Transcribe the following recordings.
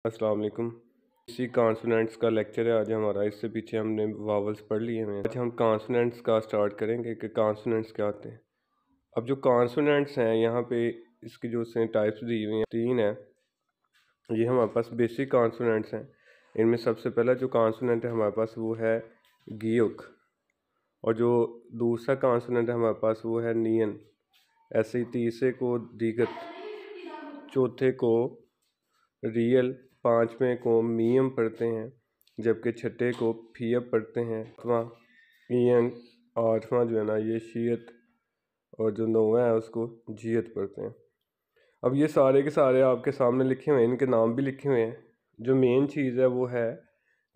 अस्सलाम वालेकुम। इसी कॉन्सोनेंट्स का लेक्चर है आज हमारा। इससे पीछे हमने वावल्स पढ़ लिए हैं। आज हम कॉन्सोनेंट्स का स्टार्ट करेंगे कि कॉन्सोनेंट्स क्या होते हैं। अब जो कॉन्सोनेंट्स हैं यहाँ पे इसकी जो टाइप्स दी हुई हैं तीन है। ये हमारे पास बेसिक कॉन्सोनेंट्स हैं। इनमें सबसे पहला जो कॉन्सोनेंट है हमारे पास वो है गीयुक, और जो दूसरा कॉन्सोनेंट है हमारे पास वो है नियन। ऐसे ही तीसरे को दिगत, चौथे को रियल, पाँचवें को मीयम पढ़ते हैं, जबकि छठे को फीयब पढ़ते हैं, सातवां ईयन, आठवां जो है ना ये शीयत, और जो नौवां है उसको जियत पढ़ते हैं। अब ये सारे के सारे आपके सामने लिखे हुए हैं, इनके नाम भी लिखे हुए हैं। जो मेन चीज़ है वो है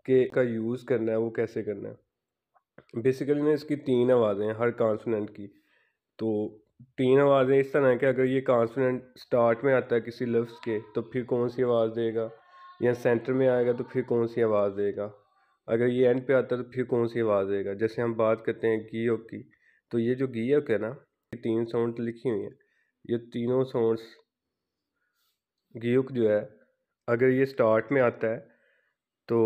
कि का यूज़ करना है वो कैसे करना है। बेसिकली ना इसकी तीन आवाज़ें हैं हर कॉन्सोनेंट की। तो तीन आवाज़ें इस तरह है कि अगर ये कॉन्सोनेंट स्टार्ट में आता है किसी लफ्ज़ के तो फिर कौन सी आवाज़ देगा, या सेंटर में आएगा तो फिर कौन सी आवाज़ देगा, अगर ये एंड पे आता है तो फिर कौन सी आवाज़ देगा। जैसे हम बात करते हैं गीयक की, तो ये जो गीयक है ना ये तीन साउंड लिखी हुई हैं। ये तीनों साउंड्स गीयक जो है अगर ये स्टार्ट में आता है तो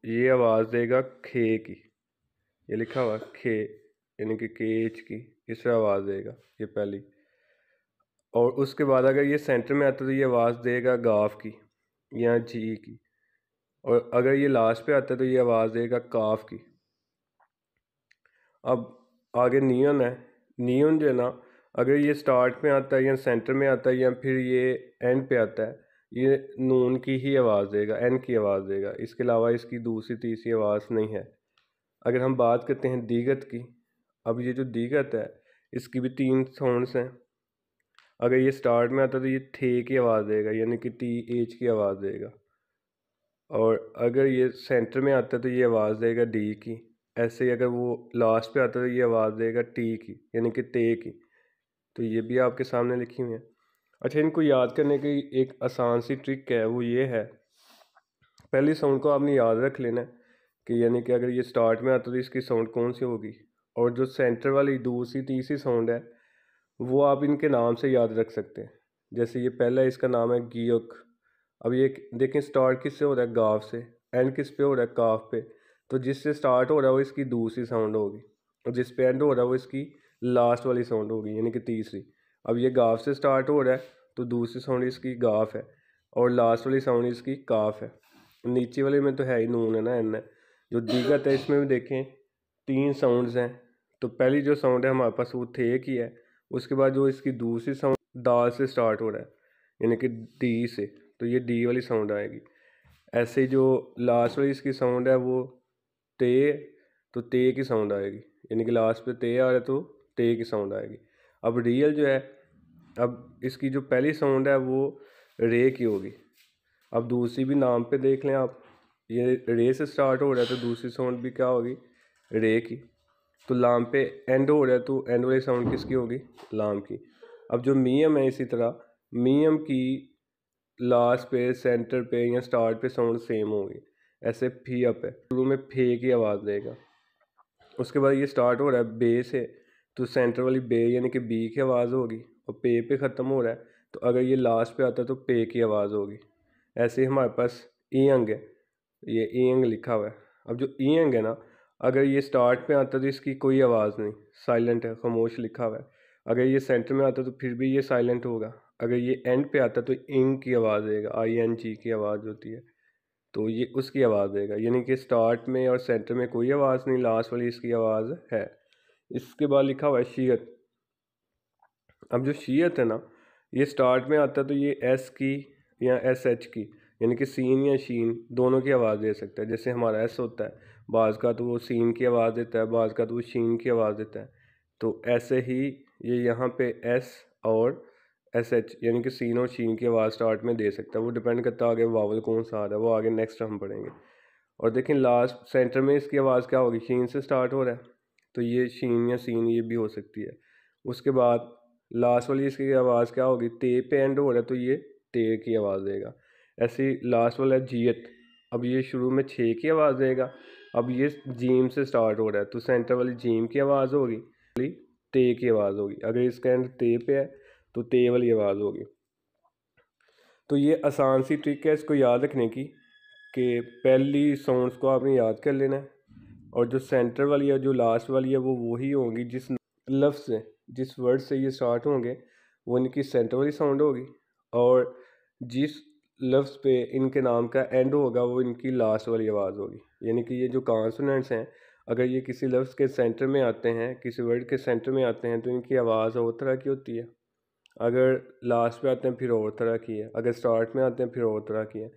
ये आवाज़ देगा खे की। ये लिखा हुआ खे यानी कि केच की, इस आवाज़ देगा ये पहली। और उसके बाद अगर ये सेंटर में आता है तो ये आवाज़ देगा गाफ की या जी की। और अगर ये लास्ट पे आता है तो ये आवाज़ देगा काफ की। अब आगे नियन है। नियन जो है ना अगर ये स्टार्ट में आता है या सेंटर में आता है या फिर ये एंड पे आता है, ये नून की ही आवाज़ देगा, एन की आवाज़ देगा। इसके अलावा इसकी दूसरी तीसरी आवाज़ नहीं है। अगर हम बात करते हैं दीगत की, अब ये जो दीगत है इसकी भी तीन साउंड्स हैं। अगर ये स्टार्ट में आता है तो ये थे की आवाज़ देगा यानी कि टी एच की आवाज़ देगा। और अगर ये सेंटर में आता है तो ये आवाज़ देगा डी की। ऐसे ही अगर वो लास्ट पे आता है तो ये आवाज़ देगा टी की यानी कि ते की। तो ये भी आपके सामने लिखी हुई है। अच्छा, इनको याद करने की एक आसान सी ट्रिक है, वो ये है पहली साउंड को आपने याद रख लेना है कि यानी कि अगर ये स्टार्ट में आता है तो इसकी साउंड कौन सी होगी, और जो सेंटर वाली दूसरी तीसरी साउंड है वो आप इनके नाम से याद रख सकते हैं। जैसे ये पहला इसका नाम है गीयक। अब ये देखें स्टार्ट किससे हो रहा है, गाफ से, एंड किस पे हो रहा है, काफ पे। तो जिससे स्टार्ट हो रहा है वो इसकी दूसरी साउंड होगी, और जिस पे एंड हो रहा है वो इसकी लास्ट वाली साउंड होगी यानी कि तीसरी। अब ये गाफ से स्टार्ट हो रहा है तो दूसरी साउंड इसकी गाफ है, और लास्ट वाली साउंड इसकी काफ है। नीचे वाले में तो है ही नून है ना, एन है। जो दीगत है इसमें भी देखें तीन साउंड्स हैं। तो पहली जो साउंड है हमारे पास वो थे की है। उसके बाद जो इसकी दूसरी साउंड दाल से स्टार्ट हो रहा है यानी कि डी से, तो ये डी वाली साउंड आएगी। ऐसे जो लास्ट वाली इसकी साउंड है वो ते, तो ते की साउंड आएगी यानी कि लास्ट पे ते आ रहा है तो ते की साउंड आएगी। अब रियल जो है, अब इसकी जो पहली साउंड है वो रे की होगी। अब दूसरी भी नाम पे देख लें आप, ये रे से स्टार्ट हो रहा है तो दूसरी साउंड भी क्या होगी, रे की। तो लाम पे एंड हो रहा है तो एंड वाली साउंड किसकी होगी, लाम की। अब जो मीयम है इसी तरह मीयम की लास्ट पे, सेंटर पे या स्टार्ट पे साउंड सेम होगी। ऐसे फी अप है, शुरू में फे की आवाज़ देगा। उसके बाद ये स्टार्ट हो रहा है बे से, तो सेंटर वाली बे यानी कि बी की आवाज़ होगी, और पे पे ख़त्म हो रहा है तो अगर ये लास्ट पे आता है तो पे की आवाज़ होगी। ऐसे ही हमारे पास ईयंग है, ये ईयंग लिखा हुआ है। अब जो ईयंग है ना अगर ये स्टार्ट पे आता है तो इसकी कोई आवाज़ नहीं, साइलेंट है, खामोश लिखा हुआ है। अगर ये सेंटर में आता है तो फिर भी ये साइलेंट होगा। अगर ये एंड पे आता है तो इंग की आवाज़ देगा, आई एन जी की आवाज़ होती है, तो ये उसकी आवाज़ देगा। यानी कि स्टार्ट में और सेंटर में कोई आवाज़ नहीं, लास्ट वाली इसकी आवाज़ है। इसके बाद लिखा हुआ है शीयत। अब जो शीयत है ना ये स्टार्ट में आता है तो ये एस की या एस एच की यानी कि सीन या शीन दोनों की आवाज़ दे सकता है। जैसे हमारा एस होता है बाज़ का तो वो सीन की आवाज़ देता है, बाज़ का तो वो शीन की आवाज़ देता है। तो ऐसे ही ये यहाँ पे एस और एस एच यानी कि सीन और शीन की आवाज़ स्टार्ट में दे सकता है। वो डिपेंड करता है आगे वावल कौन सा आ रहा है, वो आगे नेक्स्ट हम पढ़ेंगे। और देखें लास्ट सेंटर में इसकी आवाज़ क्या होगी, शीन से स्टार्ट हो रहा है तो ये शीन या सीन ये भी हो सकती है। उसके बाद लास्ट वाली इसकी आवाज़ क्या होगी, ते पे एंड हो रहा है तो ये ते की आवाज़ देगा। ऐसे ही लास्ट वाला है जियत। अब ये शुरू में छः की आवाज़ देगा। अब ये जीम से स्टार्ट हो रहा है तो सेंटर वाली जीम की आवाज़ होगी, ते की आवाज़ होगी। अगर इसका एंड ते पे है तो ते वाली आवाज़ होगी। तो ये आसान सी ट्रिक है इसको याद रखने की कि पहली साउंड्स को आपने याद कर लेना है और जो सेंटर वाली है जो लास्ट वाली है वो वही होंगी जिस लफ्ज़ से जिस वर्ड से ये स्टार्ट होंगे वो इनकी सेंटर वाली साउंड होगी और जिस लफ्ज़ पे इनके नाम का एंड होगा वो इनकी लास्ट वाली आवाज़ होगी। यानी कि ये जो कॉन्सोनेंट्स हैं अगर ये किसी लफ्ज़ के सेंटर में आते हैं किसी वर्ड के सेंटर में आते हैं तो इनकी आवाज़ और तरह की होती है, अगर लास्ट पे आते हैं फिर और तरह की है, अगर स्टार्ट में आते हैं फिर और तरह की है।